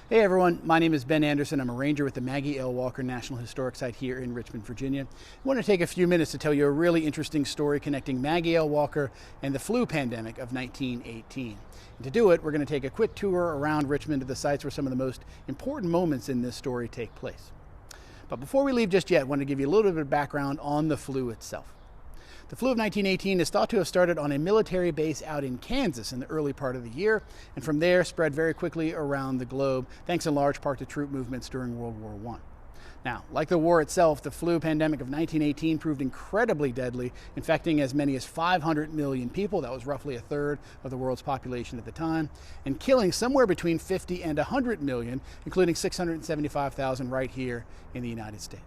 Hey everyone, my name is Ben Anderson. I'm a ranger with the Maggie L. Walker National Historic Site here in Richmond, Virginia. I want to take a few minutes to tell you a really interesting story connecting Maggie L. Walker and the flu pandemic of 1918. And to do it, we're going to take a quick tour around Richmond to the sites where some of the most important moments in this story take place. But before we leave just yet, I want to give you a little bit of background on the flu itself. The flu of 1918 is thought to have started on a military base out in Kansas in the early part of the year, and from there spread very quickly around the globe, thanks in large part to troop movements during World War I. Now, like the war itself, the flu pandemic of 1918 proved incredibly deadly, infecting as many as 500 million people. That was roughly a third of the world's population at the time, and killing somewhere between 50 and 100 million, including 675,000 right here in the United States.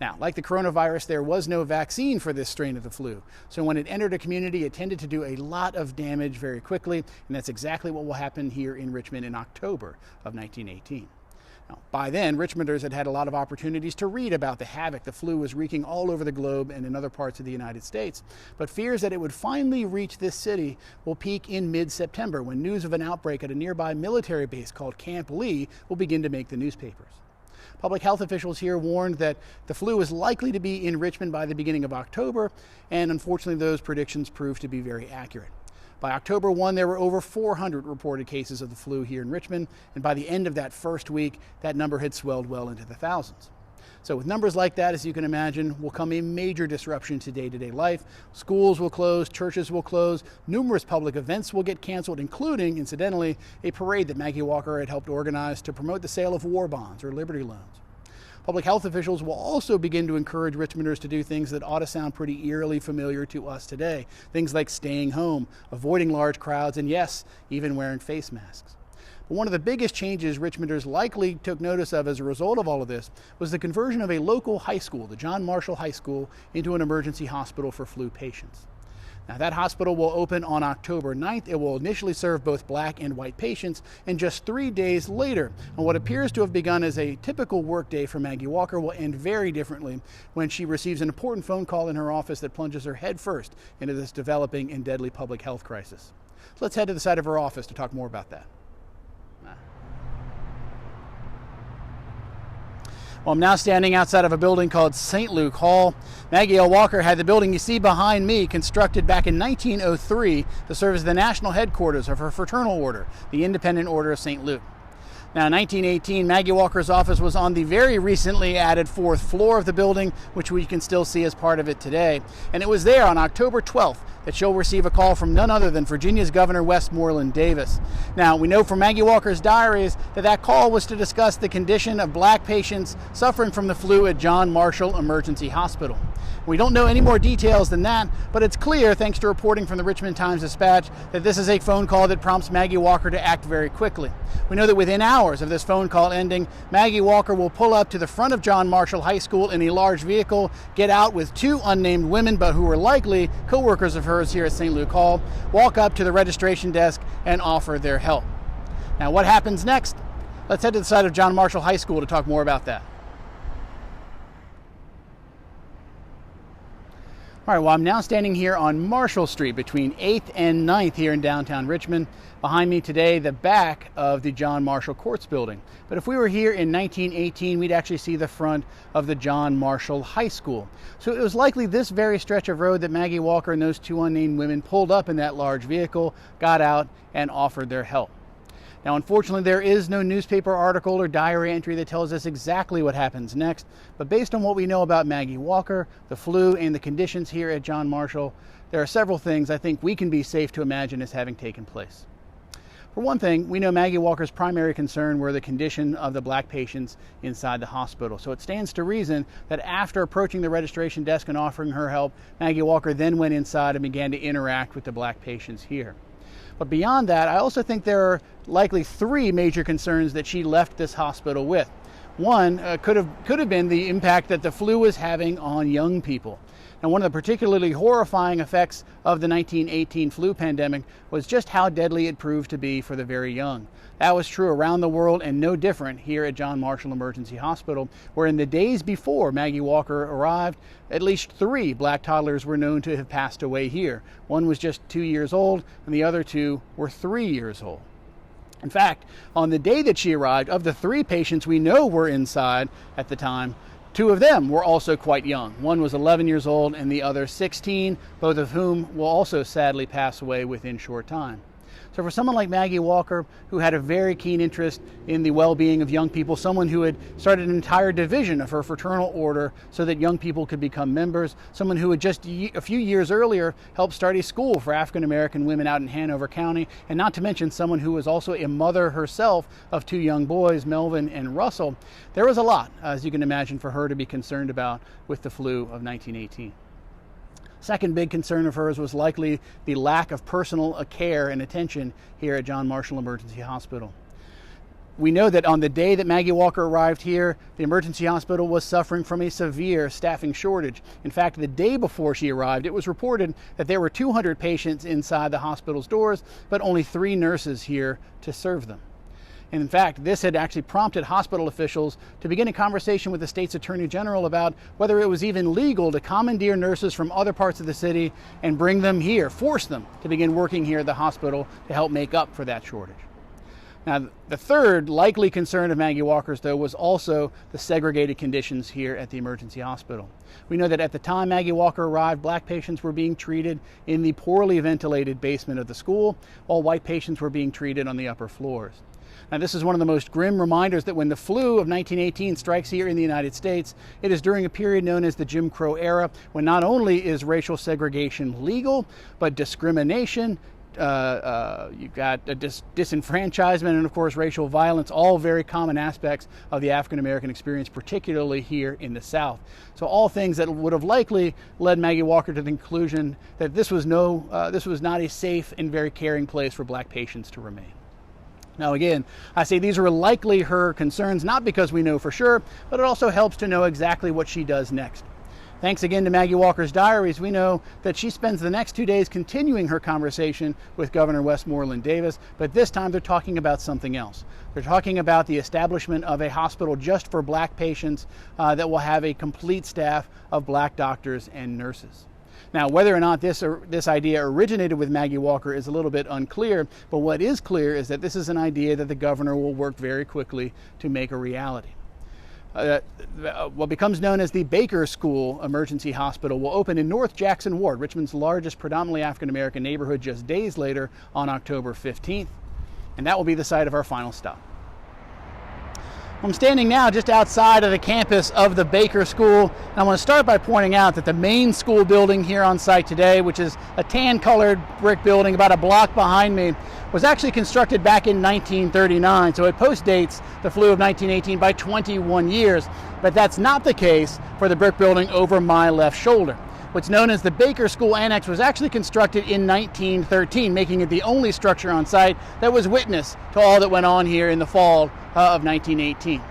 Now, like the coronavirus, there was no vaccine for this strain of the flu. So when it entered a community, it tended to do a lot of damage very quickly, and that's exactly what will happen here in Richmond in October of 1918. Now, by then, Richmonders had had a lot of opportunities to read about the havoc the flu was wreaking all over the globe and in other parts of the United States. But fears that it would finally reach this city will peak in mid-September, when news of an outbreak at a nearby military base called Camp Lee will begin to make the newspapers. Public health officials here warned that the flu was likely to be in Richmond by the beginning of October, and unfortunately those predictions proved to be very accurate. By October 1, there were over 400 reported cases of the flu here in Richmond, and by the end of that first week, that number had swelled well into the thousands. So with numbers like that, as you can imagine, will come a major disruption to day-to-day life. Schools will close, churches will close, numerous public events will get canceled, including, incidentally, a parade that Maggie Walker had helped organize to promote the sale of war bonds or Liberty loans. Public health officials will also begin to encourage Richmonders to do things that ought to sound pretty eerily familiar to us today. Things like staying home, avoiding large crowds, and yes, even wearing face masks. But one of the biggest changes Richmonders likely took notice of as a result of all of this was the conversion of a local high school, the John Marshall High School, into an emergency hospital for flu patients. Now, that hospital will open on October 9th. It will initially serve both black and white patients, and just 3 days later, on what appears to have begun as a typical workday for Maggie Walker, will end very differently when she receives an important phone call in her office that plunges her headfirst into this developing and deadly public health crisis. So let's head to the side of her office to talk more about that. Well, I'm now standing outside of a building called St. Luke Hall. Maggie L. Walker had the building you see behind me constructed back in 1903 to serve as the national headquarters of her fraternal order, the Independent Order of St. Luke. Now, in 1918, Maggie Walker's office was on the very recently added 4th floor of the building, which we can still see as part of it today. And it was there on October 12th that she'll receive a call from none other than Virginia's Governor Westmoreland Davis. Now, we know from Maggie Walker's diaries that that call was to discuss the condition of black patients suffering from the flu at John Marshall Emergency Hospital. We don't know any more details than that, but it's clear, thanks to reporting from the Richmond Times-Dispatch, that this is a phone call that prompts Maggie Walker to act very quickly. We know that within hours of this phone call ending, Maggie Walker will pull up to the front of John Marshall High School in a large vehicle, get out with 2 unnamed women, but who are likely co-workers of hers here at St. Luke Hall, walk up to the registration desk and offer their help. Now, what happens next? Let's head to the side of John Marshall High School to talk more about that. All right, well, I'm now standing here on Marshall Street between 8th and 9th here in downtown Richmond. Behind me today, the back of the John Marshall Courts building. But if we were here in 1918, we'd actually see the front of the John Marshall High School. So it was likely this very stretch of road that Maggie Walker and those 2 unnamed women pulled up in that large vehicle, got out, and offered their help. Now, unfortunately, there is no newspaper article or diary entry that tells us exactly what happens next, but based on what we know about Maggie Walker, the flu, and the conditions here at John Marshall, there are several things I think we can be safe to imagine as having taken place. For one thing, we know Maggie Walker's primary concern were the condition of the black patients inside the hospital. So it stands to reason that after approaching the registration desk and offering her help, Maggie Walker then went inside and began to interact with the black patients here. But beyond that, I also think there are likely 3 major concerns that she left this hospital with. One could have been the impact that the flu was having on young people. And one of the particularly horrifying effects of the 1918 flu pandemic was just how deadly it proved to be for the very young. That was true around the world and no different here at John Marshall Emergency Hospital, where in the days before Maggie Walker arrived, at least 3 black toddlers were known to have passed away here. One was just 2 years old and the other 2 were 3 years old. In fact, on the day that she arrived, of the 3 patients we know were inside at the time, 2 of them were also quite young. One was 11 years old and the other 16, both of whom will also sadly pass away within short time. So for someone like Maggie Walker, who had a very keen interest in the well-being of young people, someone who had started an entire division of her fraternal order so that young people could become members, someone who had just a few years earlier helped start a school for African American women out in Hanover County, and not to mention someone who was also a mother herself of 2 young boys, Melvin and Russell, there was a lot, as you can imagine, for her to be concerned about with the flu of 1918. Second big concern of hers was likely the lack of personal care and attention here at John Marshall Emergency Hospital. We know that on the day that Maggie Walker arrived here, the emergency hospital was suffering from a severe staffing shortage. In fact, the day before she arrived, it was reported that there were 200 patients inside the hospital's doors, but only 3 nurses here to serve them. And in fact, this had actually prompted hospital officials to begin a conversation with the state's attorney general about whether it was even legal to commandeer nurses from other parts of the city and bring them here, force them to begin working here at the hospital to help make up for that shortage. Now, the third likely concern of Maggie Walker's, though, was also the segregated conditions here at the emergency hospital. We know that at the time Maggie Walker arrived, black patients were being treated in the poorly ventilated basement of the school, while white patients were being treated on the upper floors. Now, this is one of the most grim reminders that when the flu of 1918 strikes here in the United States, it is during a period known as the Jim Crow era, when not only is racial segregation legal, but discrimination, you've got disenfranchisement, and of course racial violence, all very common aspects of the African American experience, particularly here in the South. So all things that would have likely led Maggie Walker to the conclusion that this was not a safe and very caring place for black patients to remain. Now again, I say these are likely her concerns, not because we know for sure, but it also helps to know exactly what she does next. Thanks again to Maggie Walker's diaries, we know that she spends the next 2 days continuing her conversation with Governor Westmoreland Davis, but this time they're talking about something else. They're talking about the establishment of a hospital just for black patients that will have a complete staff of black doctors and nurses. Now, whether or not this idea originated with Maggie Walker is a little bit unclear, but what is clear is that this is an idea that the governor will work very quickly to make a reality. What becomes known as the Baker School Emergency Hospital will open in North Jackson Ward, Richmond's largest predominantly African American neighborhood, just days later on October 15th, and that will be the site of our final stop. I'm standing now just outside of the campus of the Baker School, and I want to start by pointing out that the main school building here on site today, which is a tan-colored brick building about a block behind me, was actually constructed back in 1939, so it postdates the flu of 1918 by 21 years, but that's not the case for the brick building over my left shoulder. What's known as the Baker School Annex was actually constructed in 1913, making it the only structure on site that was witness to all that went on here in the fall of 1918.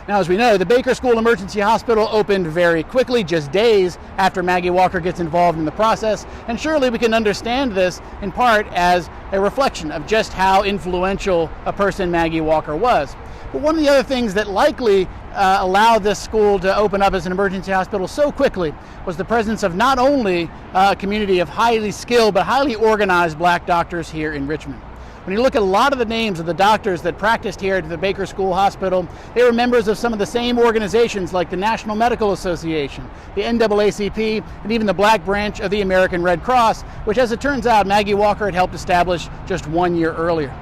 Now, as we know, the Baker School Emergency Hospital opened very quickly, just days after Maggie Walker gets involved in the process, and surely we can understand this in part as a reflection of just how influential a person Maggie Walker was. But one of the other things that likely allowed this school to open up as an emergency hospital so quickly was the presence of not only a community of highly skilled but highly organized black doctors here in Richmond. When you look at a lot of the names of the doctors that practiced here at the Baker School Hospital, they were members of some of the same organizations like the National Medical Association, the NAACP, and even the black branch of the American Red Cross, which, as it turns out, Maggie Walker had helped establish just 1 year earlier.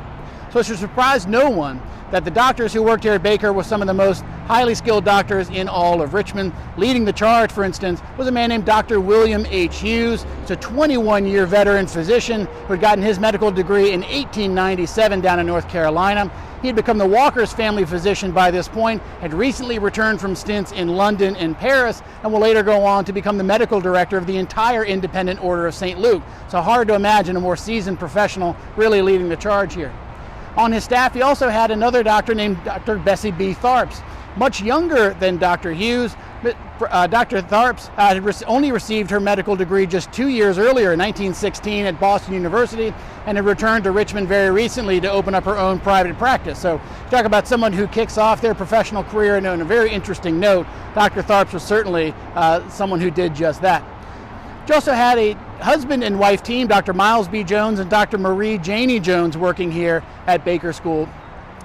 So it should surprise no one that the doctors who worked here at Baker were some of the most highly skilled doctors in all of Richmond. Leading the charge, for instance, was a man named Dr. William H. Hughes. He's a 21-year veteran physician who had gotten his medical degree in 1897 down in North Carolina. He had become the Walker's family physician by this point, had recently returned from stints in London and Paris, and will later go on to become the medical director of the entire Independent Order of St. Luke. So hard to imagine a more seasoned professional really leading the charge here. On his staff, he also had another doctor named Dr. Bessie B. Tharps, much younger than Dr. Hughes. But Dr. Tharps had only received her medical degree just 2 years earlier in 1916 at Boston University, and had returned to Richmond very recently to open up her own private practice. So talk about someone who kicks off their professional career on a very interesting note. Dr. Tharps was certainly someone who did just that. She also had a husband and wife team, Dr. Miles B. Jones and Dr. Marie Janie Jones, working here at Baker School.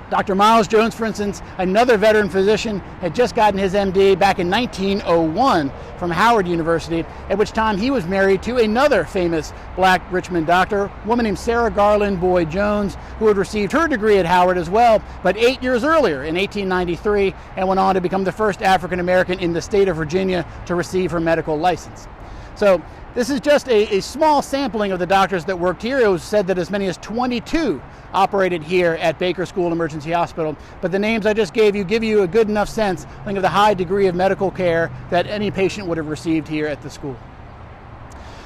Dr. Miles Jones, for instance, another veteran physician, had just gotten his MD back in 1901 from Howard University, at which time he was married to another famous black Richmond doctor, a woman named Sarah Garland Boyd Jones, who had received her degree at Howard as well, but 8 years earlier in 1893, and went on to become the first African American in the state of Virginia to receive her medical license. So this is just a small sampling of the doctors that worked here. It was said that as many as 22 operated here at Baker School Emergency Hospital. But the names I just gave you a good enough sense, I think, of the high degree of medical care that any patient would have received here at the school.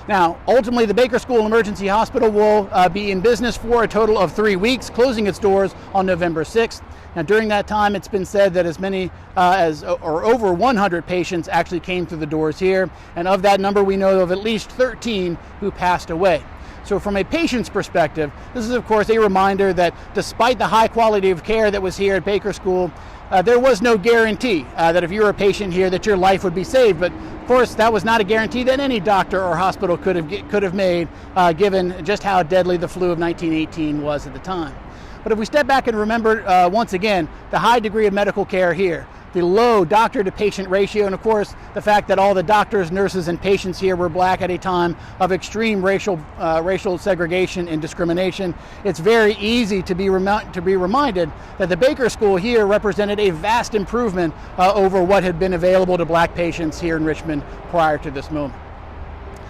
Now, ultimately, the Baker School Emergency Hospital will be in business for a total of 3 weeks, closing its doors on November 6th. Now, during that time, it's been said that as many or over 100 patients actually came through the doors here, and of that number, we know of at least 13 who passed away. So from a patient's perspective, this is, of course, a reminder that despite the high quality of care that was here at Baker School, there was no guarantee that if you were a patient here that your life would be saved. But of course, that was not a guarantee that any doctor or hospital could have made, given just how deadly the flu of 1918 was at the time. But if we step back and remember once again the high degree of medical care here, the low doctor to patient ratio, and of course the fact that all the doctors, nurses, and patients here were black at a time of extreme racial segregation and discrimination, it's very easy to be reminded that the Baker School here represented a vast improvement over what had been available to black patients here in Richmond prior to this moment.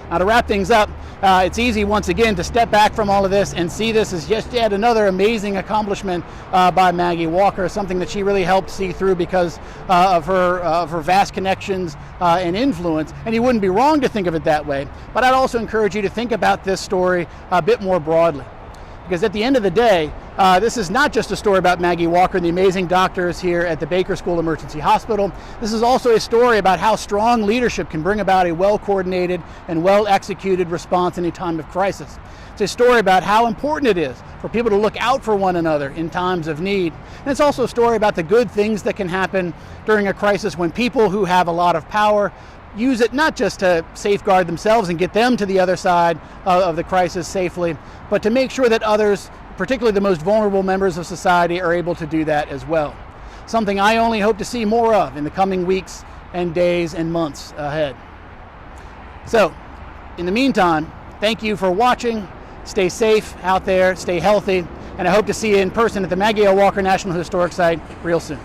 Now, to wrap things up, it's easy once again to step back from all of this and see this as just yet another amazing accomplishment by Maggie Walker, something that she really helped see through because of her vast connections and influence. And you wouldn't be wrong to think of it that way. But I'd also encourage you to think about this story a bit more broadly. Because at the end of the day, this is not just a story about Maggie Walker and the amazing doctors here at the Baker School Emergency Hospital. This is also a story about how strong leadership can bring about a well-coordinated and well-executed response in a time of crisis. It's a story about how important it is for people to look out for one another in times of need. And it's also a story about the good things that can happen during a crisis when people who have a lot of power use it not just to safeguard themselves and get them to the other side of the crisis safely, but to make sure that others, particularly the most vulnerable members of society, are able to do that as well. Something I only hope to see more of in the coming weeks and days and months ahead. So, in the meantime, thank you for watching. Stay safe out there, stay healthy, and I hope to see you in person at the Maggie L. Walker National Historic Site real soon.